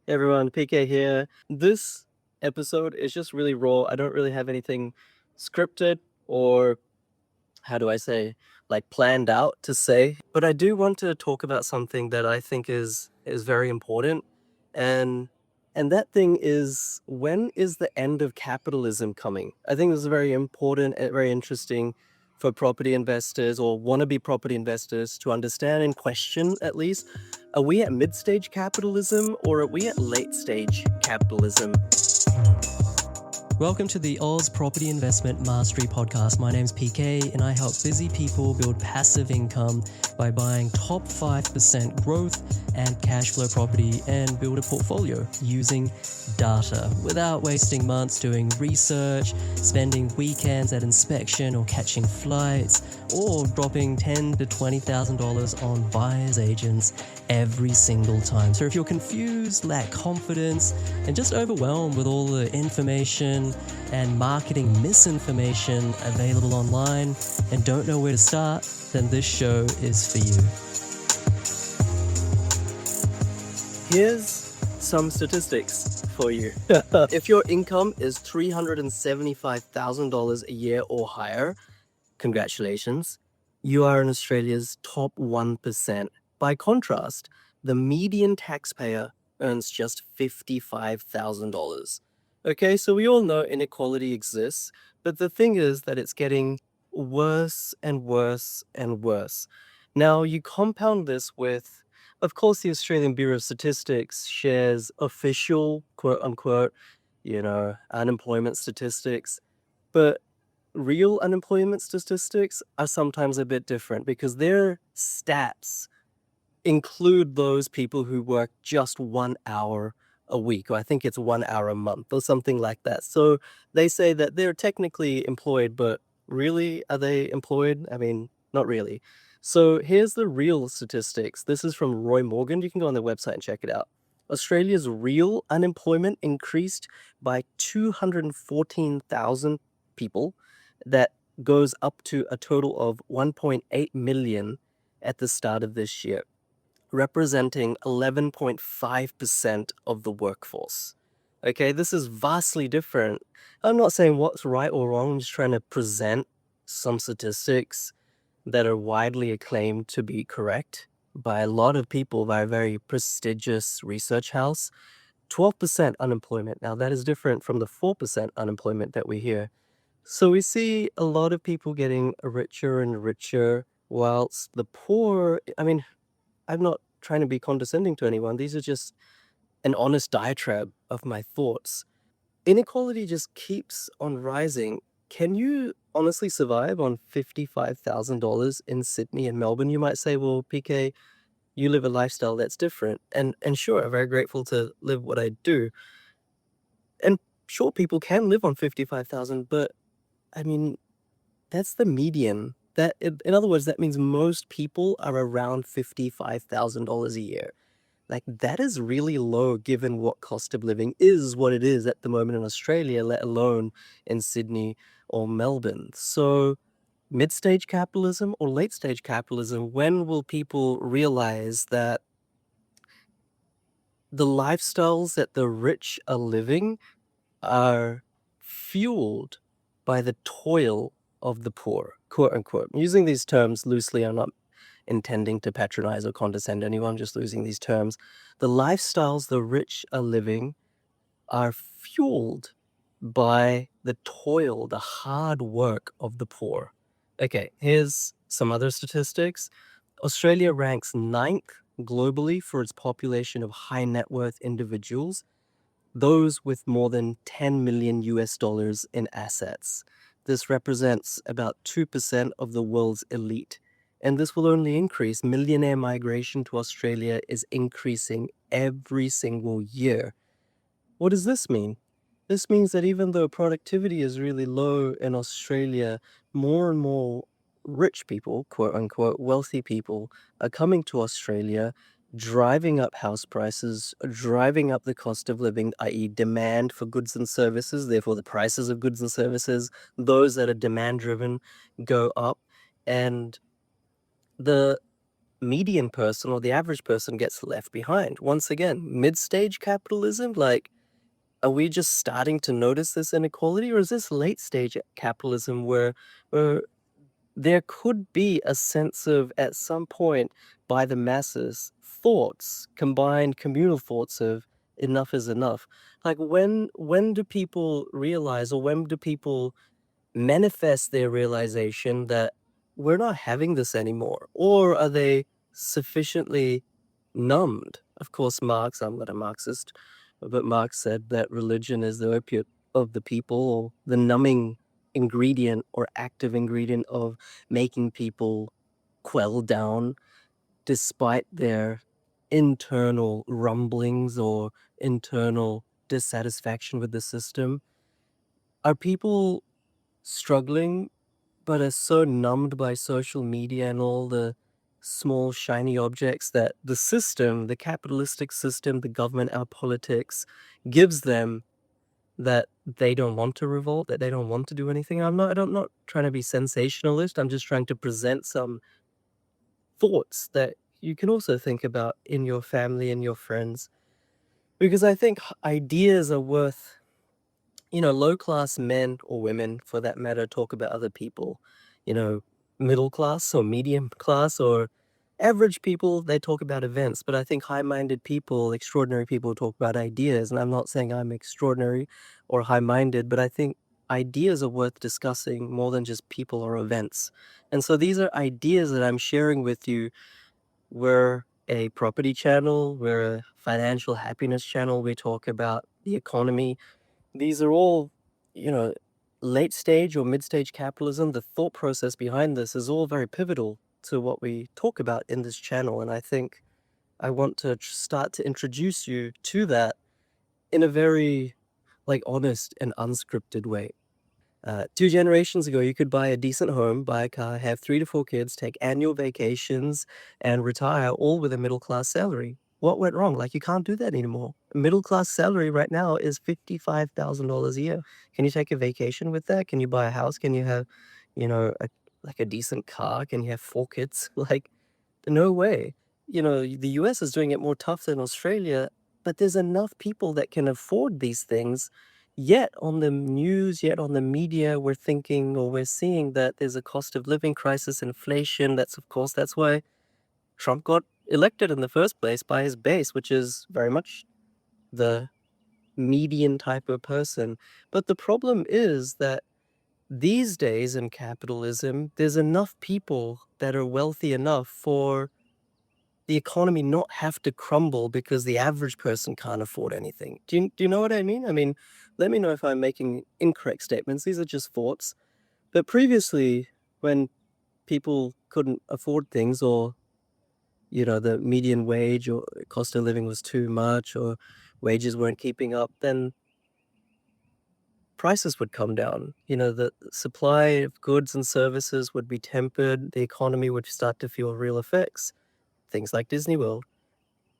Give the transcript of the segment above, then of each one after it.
Hey everyone, PK here. This episode is just really raw. I don't really have anything scripted or how do I say, like planned out to say, but I do want to talk about something that I think is very important. And and that thing is, when is the end of capitalism coming? I think this is very important and very interesting for property investors or wannabe property investors to understand and question at least. Are we at mid-stage capitalism or are we at late-stage capitalism? Welcome to the Oz Property Investment Mastery Podcast. My name's PK and I help busy people build passive income by buying top 5% growth and cash flow property and build a portfolio using data without wasting months doing research, spending weekends at inspection or catching flights, or dropping $10,000 to $20,000 on buyer's agents every single time. So if you're confused, lack confidence, and just overwhelmed with all the information and marketing misinformation available online and don't know where to start, then this show is for you. Here's some statistics for you. If your income is $375,000 a year or higher, congratulations, you are in Australia's top 1%. By contrast, the median taxpayer earns just $55,000. Okay, so we all know inequality exists, but the thing is that it's getting worse and worse and worse. Now, you compound this with, of course, the Australian Bureau of Statistics shares official, quote unquote, unemployment statistics, but real unemployment statistics are sometimes a bit different because their stats include those people who work just 1 hour a week, or I think it's 1 hour a month or something like that. So they say that they're technically employed, but really, are they employed? I mean, not really. So here's the real statistics. This is from Roy Morgan. You can go on their website and check it out. Australia's real unemployment increased by 214,000 people. That goes up to a total of 1.8 million at the start of this year, representing 11.5% of the workforce. Okay, this is vastly different. I'm not saying what's right or wrong, I'm just trying to present some statistics that are widely acclaimed to be correct by a lot of people, by a very prestigious research house. 12% unemployment. Now, that is different from the 4% unemployment that we hear. So we see a lot of people getting richer and richer, whilst the poor, I mean, I'm not trying to be condescending to anyone. These are just an honest diatribe of my thoughts. Inequality just keeps on rising. Can you honestly survive on $55,000 in Sydney and Melbourne? You might say, well, PK, you live a lifestyle that's different. And sure, I'm very grateful to live what I do. And sure, people can live on 55,000, but I mean, that's the median. That, in other words, that means most people are around $55,000 a year. Like, that is really low given what cost of living is what it is at the moment in Australia, let alone in Sydney or Melbourne. So, mid-stage capitalism or late-stage capitalism, when will people realize that the lifestyles that the rich are living are fueled by the toil of the poor, quote unquote? I'm using these terms loosely. I'm not intending to patronize or condescend anyone, just using these terms. The lifestyles the rich are living are fueled by the toil, the hard work of the poor. Okay, here's some other statistics. Australia ranks 9th globally for its population of high net worth individuals, those with more than 10 million US dollars in assets. This represents about 2% of the world's elite, and this will only increase. Millionaire migration to Australia is increasing every single year. What does this mean? This means that even though productivity is really low in Australia, more and more rich people, quote unquote, wealthy people, are coming to Australia, driving up house prices, driving up the cost of living, i.e., demand for goods and services, therefore, the prices of goods and services, those that are demand driven, go up. And the median person or the average person gets left behind. Once again, mid-stage capitalism, like, are we just starting to notice this inequality, or is this late-stage capitalism where there could be a sense of, at some point, by the masses, thoughts, combined communal thoughts of enough is enough? Like, when do people realize, or when do people manifest their realization that we're not having this anymore? Or are they sufficiently numbed? Of course, Marx, I'm not a Marxist, but Marx said that religion is the opiate of the people, or the numbing ingredient or active ingredient of making people quell down despite their internal rumblings or internal dissatisfaction with the system. Are people struggling but are so numbed by social media and all the small shiny objects that the system, the capitalistic system, the government, our politics gives them, that they don't want to revolt, that they don't want to do anything? I'm not trying to be sensationalist. I'm just trying to present some thoughts that you can also think about in your family and your friends, because I think ideas are worth, low-class men or women, for that matter, talk about other people. You know, middle class or medium class or average people, they talk about events. But I think high-minded people, extraordinary people, talk about ideas. And I'm not saying I'm extraordinary or high-minded, but I think ideas are worth discussing more than just people or events. And so these are ideas that I'm sharing with you. We're a property channel, we're a financial happiness channel. We talk about the economy. These are all, you know, late stage or mid stage capitalism. The thought process behind this is all very pivotal to what we talk about in this channel. And I think I want to start to introduce you to that in a very, like, honest and unscripted way. 2 generations ago, you could buy a decent home, buy a car, have 3 to 4 kids, take annual vacations, and retire all with a middle class salary. What went wrong? Like, you can't do that anymore. A middle class salary right now is $55,000 a year. Can you take a vacation with that? Can you buy a house? Can you have, like a decent car? Can you have 4 kids? Like, no way. The US is doing it more tough than Australia, but there's enough people that can afford these things. Yet on the news, yet on the media, we're thinking, or we're seeing that there's a cost of living crisis, inflation. That's why Trump got elected in the first place, by his base, which is very much the median type of person. But the problem is that these days in capitalism, there's enough people that are wealthy enough for the economy not have to crumble because the average person can't afford anything. Do you know what I mean? I mean, let me know if I'm making incorrect statements. These are just thoughts. But previously, when people couldn't afford things, or the median wage or cost of living was too much, or wages weren't keeping up, then prices would come down. The supply of goods and services would be tempered. The economy would start to feel real effects. Things like Disney World.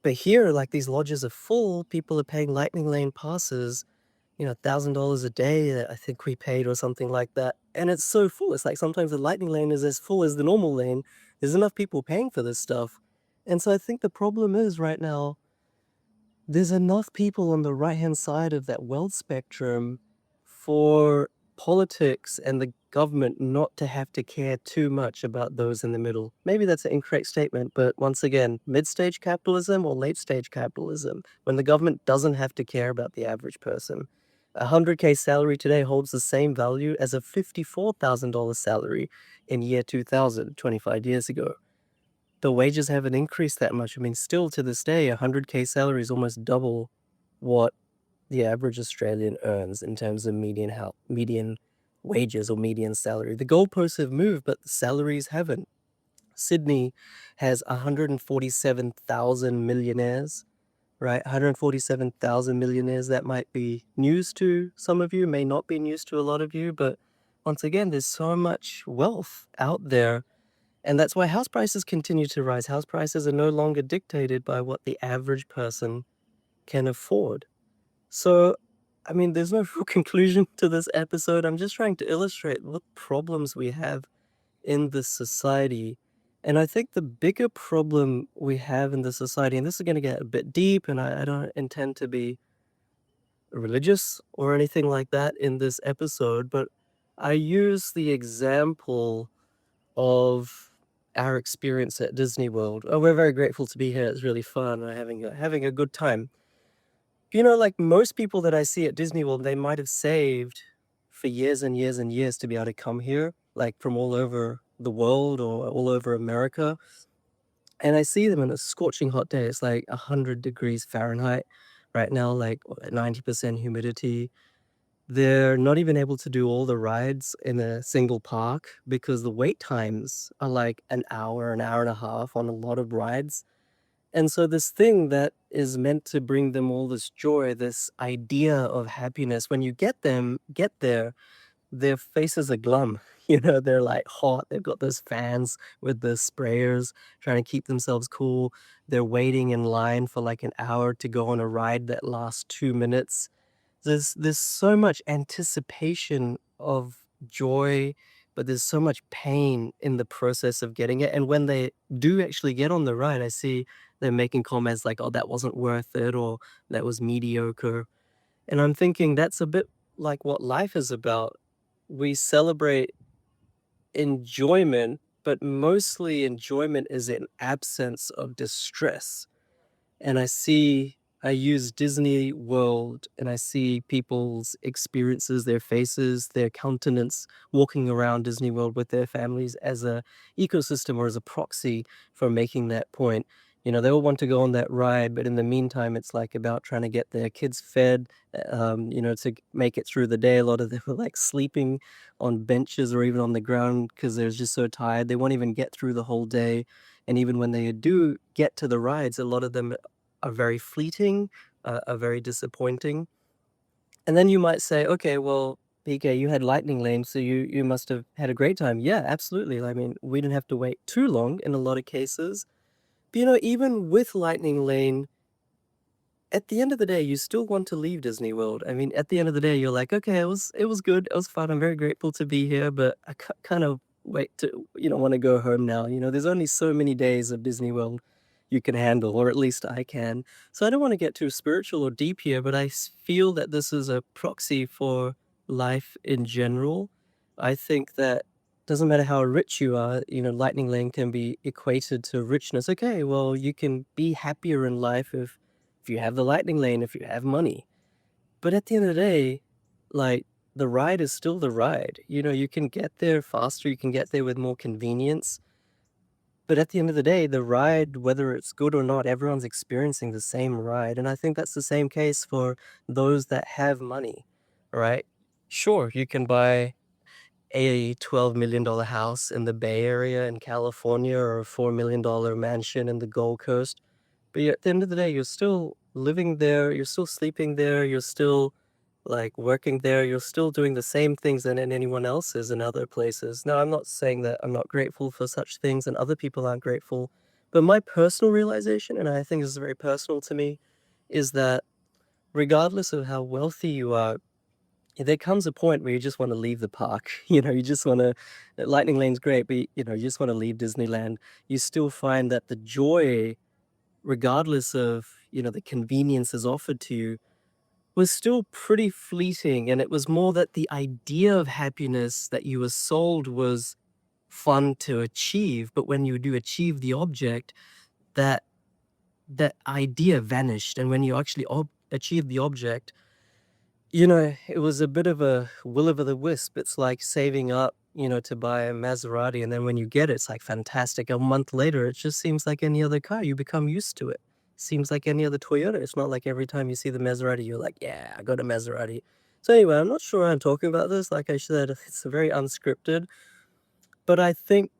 But here, like, these lodges are full, people are paying lightning lane passes, $1,000 a day that I think we paid, or something like that. And it's so full. It's like sometimes the lightning lane is as full as the normal lane. There's enough people paying for this stuff. And so I think the problem is, right now, there's enough people on the right-hand side of that wealth spectrum for politics and the government not to have to care too much about those in the middle. Maybe that's an incorrect statement, but once again, mid-stage capitalism or late-stage capitalism, when the government doesn't have to care about the average person. A 100K salary today holds the same value as a $54,000 salary in year 2000, 25 years ago. The wages haven't increased that much. I mean, still to this day, a 100K salary is almost double what the average Australian earns in terms of median wages or median salary. The goalposts have moved, but the salaries haven't. Sydney has 147,000 millionaires, right? 147,000 millionaires. That might be news to some of you, may not be news to a lot of you, but once again, there's so much wealth out there. And that's why house prices continue to rise. House prices are no longer dictated by what the average person can afford. So, I mean, there's no real conclusion to this episode. I'm just trying to illustrate what problems we have in this society. And I think the bigger problem we have in the society, and this is going to get a bit deep, and I don't intend to be religious or anything like that in this episode, but I use the example of our experience at Disney World. Oh, we're very grateful to be here. It's really fun. We're having a good time. You know, like most people that I see at Disney World, they might have saved for years and years and years to be able to come here, like from all over the world or all over America. And I see them on a scorching hot day. It's like 100 degrees Fahrenheit right now, like 90% humidity. They're not even able to do all the rides in a single park because the wait times are like an hour and a half on a lot of rides. And so this thing that is meant to bring them all this joy, this idea of happiness, when you get there, their faces are glum. You know, they're like hot. They've got those fans with the sprayers trying to keep themselves cool. They're waiting in line for like an hour to go on a ride that lasts 2 minutes. There's so much anticipation of joy, but there's so much pain in the process of getting it. And when they do actually get on the ride, I see they're making comments like, "Oh, that wasn't worth it," or "That was mediocre." And I'm thinking that's a bit like what life is about. We celebrate enjoyment, but mostly enjoyment is an absence of distress. And I use Disney World and I see people's experiences, their faces, their countenance walking around Disney World with their families as a ecosystem or as a proxy for making that point. You know, they all want to go on that ride, but in the meantime, it's like about trying to get their kids fed, you know, to make it through the day. A lot of them are like sleeping on benches or even on the ground because they're just so tired. They won't even get through the whole day. And even when they do get to the rides, a lot of them are very fleeting, are very disappointing. And then you might say, "Okay, well, PK, you had Lightning Lane, so you must have had a great time." Yeah, absolutely. I mean, we didn't have to wait too long in a lot of cases. But, you know, even with Lightning Lane, at the end of the day, you still want to leave Disney World. I mean, at the end of the day, you're like, "Okay, it was good. It was fun. I'm very grateful to be here, but I kind of wait to, you know, want to go home now." You know, there's only so many days of Disney World you can handle, or at least I can. So I don't want to get too spiritual or deep here, but feel that this is a proxy for life in general. I think that doesn't matter how rich you are, you know, Lightning Lane can be equated to richness. Okay, well, you can be happier in life if you have the Lightning Lane, if you have money. But at the end of the day, like, the ride is still the ride. You know, you can get there faster, you can get there with more convenience. But at the end of the day, the ride, whether it's good or not, everyone's experiencing the same ride. And I think that's the same case for those that have money, right? Sure, you can buy a $12 million house in the Bay Area in California or a $4 million mansion in the Gold Coast. But at the end of the day, you're still living there, you're still sleeping there, you're still like working there, you're still doing the same things that anyone else is in other places. Now, I'm not saying that I'm not grateful for such things and other people aren't grateful, but my personal realization, and I think this is very personal to me, is that regardless of how wealthy you are, there comes a point where you just want to leave the park. You know, you just want to, Lightning Lane's great, but you know, you just want to leave Disneyland. You still find that the joy, regardless of, you know, the conveniences offered to you, was still pretty fleeting. And it was more that the idea of happiness that you were sold was fun to achieve. But when you do achieve the object, that that idea vanished. And when you actually achieve the object, you know, it was a bit of a will o' the wisp. It's like saving up, you know, to buy a Maserati, and then when you get it, it's like fantastic. A month later, it just seems like any other car. You become used to it. Seems like any other Toyota. It's not like every time you see the Maserati, you're like, "Yeah, I got a Maserati." So anyway, I'm not sure I'm talking about this. Like I said, it's a very unscripted, but I think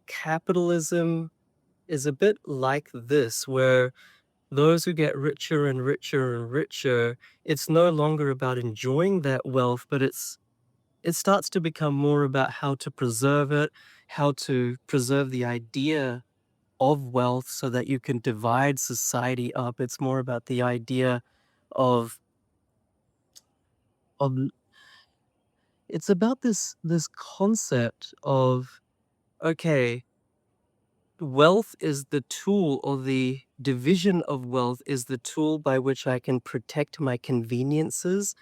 capitalism is a bit like this, where those who get richer and richer and richer, it's no longer about enjoying that wealth, but it starts to become more about how to preserve it, how to preserve the idea of wealth so that you can divide society up. It's more about the idea of of it's about this concept of, okay, wealth is the tool, or the division of wealth is the tool by which I can protect my conveniences.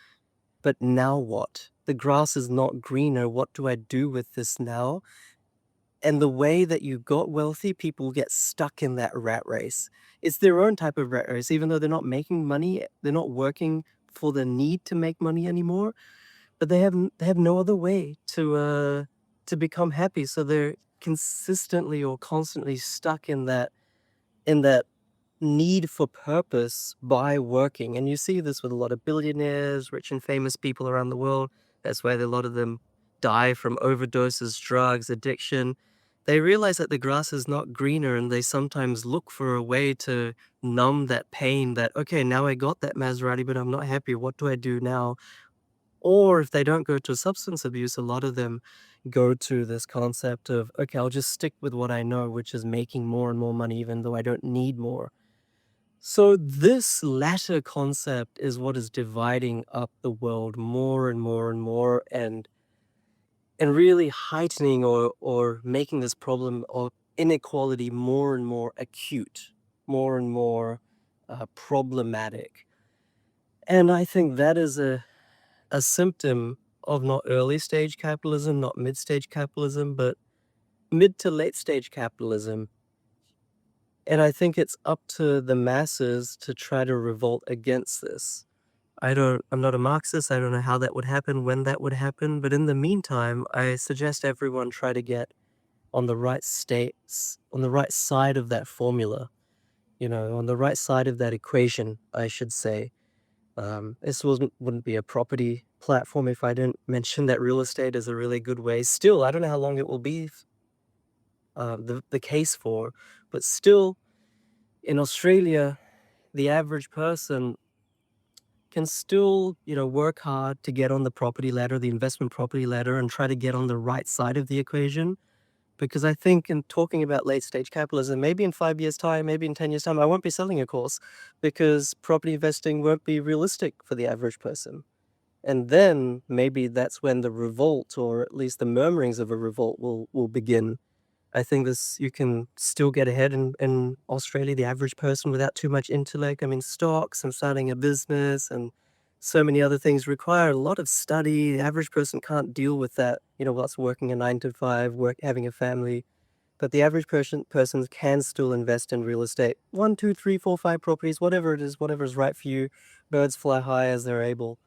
But now what? The grass is not greener. What do I do with this now? And the way that you got wealthy, people get stuck in that rat race. It's their own type of rat race, even though they're not making money, they're not working for the need to make money anymore, but they have no other way to become happy. So they're consistently or constantly stuck in that need for purpose by working. And you see this with a lot of billionaires, rich and famous people around the world. That's why a lot of them die from overdoses, drugs, addiction. They realize that the grass is not greener, and they sometimes look for a way to numb that pain that, okay, now I got that Maserati, but I'm not happy. What do I do now? Or if they don't go to substance abuse, a lot of them go to this concept of, okay, I'll just stick with what I know, which is making more and more money, even though I don't need more. So this latter concept is what is dividing up the world more and more and more, and really heightening or making this problem of inequality more and more acute, more and more problematic. And I think that is a symptom of not early stage capitalism, not mid stage capitalism, but mid to late stage capitalism. And I think it's up to the masses to try to revolt against this. I'm not a Marxist. I don't know how that would happen, when that would happen. But in the meantime, I suggest everyone try to get on the right states, on the right side of that formula, on the right side of that equation, I should say. This wouldn't be a property platform if I didn't mention that real estate is a really good way. Still, I don't know how long it will be the case for, but still, in Australia, the average person can still, work hard to get on the property ladder, the investment property ladder, and try to get on the right side of the equation. Because I think in talking about late stage capitalism, maybe in 5 years' time, maybe in 10 years' time, I won't be selling a course because property investing won't be realistic for the average person. And then maybe that's when the revolt, or at least the murmurings of a revolt, will begin. I think you can still get ahead in Australia, the average person, without too much intellect. I mean, stocks and starting a business and so many other things require a lot of study. The average person can't deal with that, whilst working a 9 to 5, having a family. But the average person can still invest in real estate. 1, 2, 3, 4, 5 properties, whatever it is, whatever is right for you. Birds fly high as they're able.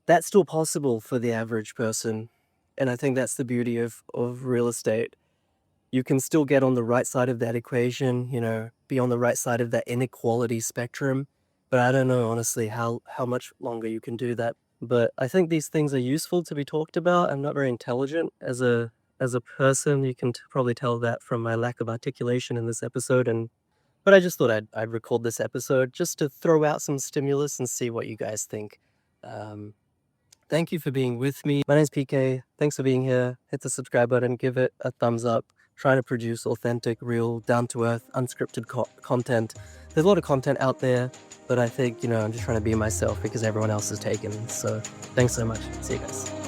That's still possible for the average person. And I think that's the beauty of real estate. You can still get on the right side of that equation, be on the right side of that inequality spectrum. But I don't know, honestly, how much longer you can do that. But I think these things are useful to be talked about. I'm not very intelligent as a person. You can probably tell that from my lack of articulation in this episode. But I just thought I'd record this episode just to throw out some stimulus and see what you guys think. Thank you for being with me. My name's PK. Thanks for being here. Hit the subscribe button, give it a thumbs up. Trying to produce authentic, real, down-to-earth, unscripted content. There's a lot of content out there, but I think, I'm just trying to be myself because everyone else is taken. So thanks so much. See you guys.